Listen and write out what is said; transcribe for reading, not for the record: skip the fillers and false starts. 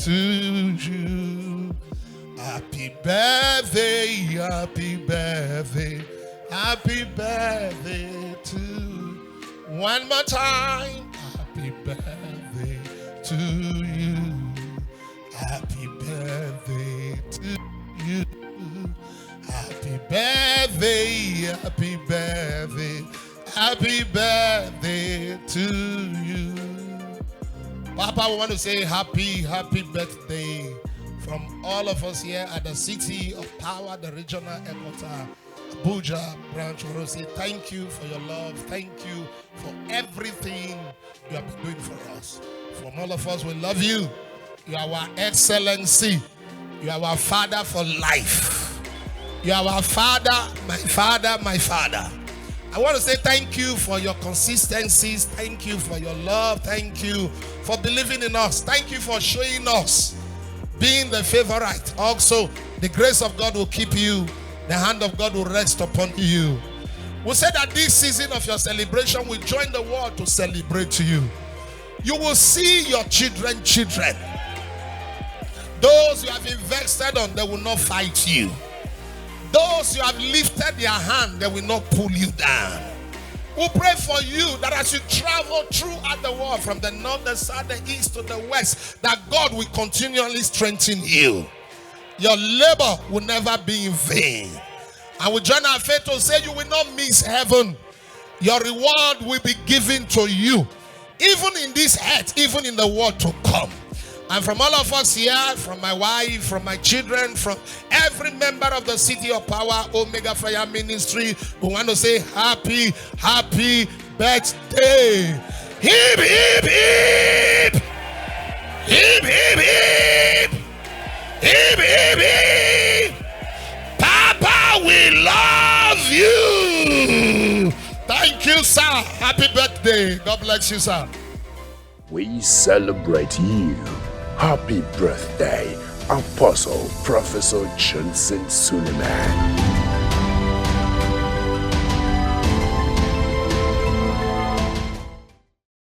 to you. Happy birthday, happy birthday, happy birthday to you. One more time. Happy birthday to you. Happy birthday to you. Happy birthday, happy birthday, happy birthday to you. Papa, we want to say happy birthday from all of us here at the City of Power, the regional headquarters, Abuja branch. We want to say thank you for your love. Thank you for everything you have been doing for us. From all of us, we love you. You are our excellency. You are our father for life. You are our father, my father, my father. I want to say thank you for your consistencies. Thank you for your love. Thank you for believing in us. Thank you for showing us being the favorite. Also, the grace of God will keep you. The hand of God will rest upon you. We said that this season of your celebration, we join the world to celebrate you. You will see your children. Those you have invested on, they will not fight you. Those you have lifted their hand, they will not pull you down. We pray for you that as you travel throughout the world, from the north, the south, the east to the west, that God will continually strengthen you. Your labor will never be in vain. And we join our faith to say you will not miss heaven. Your reward will be given to you, even in this earth, even in the world to come. And from all of us here, from my wife, from my children, from every member of the City of Power, Omega Fire Ministry, we want to say happy birthday. Hip, hip, hip. Hip, hip, hip. Hip, hip, hip. Papa, we love you. Thank you, sir. Happy birthday. God bless you, sir. We celebrate you. Happy birthday, Apostle Professor Johnson Suleman.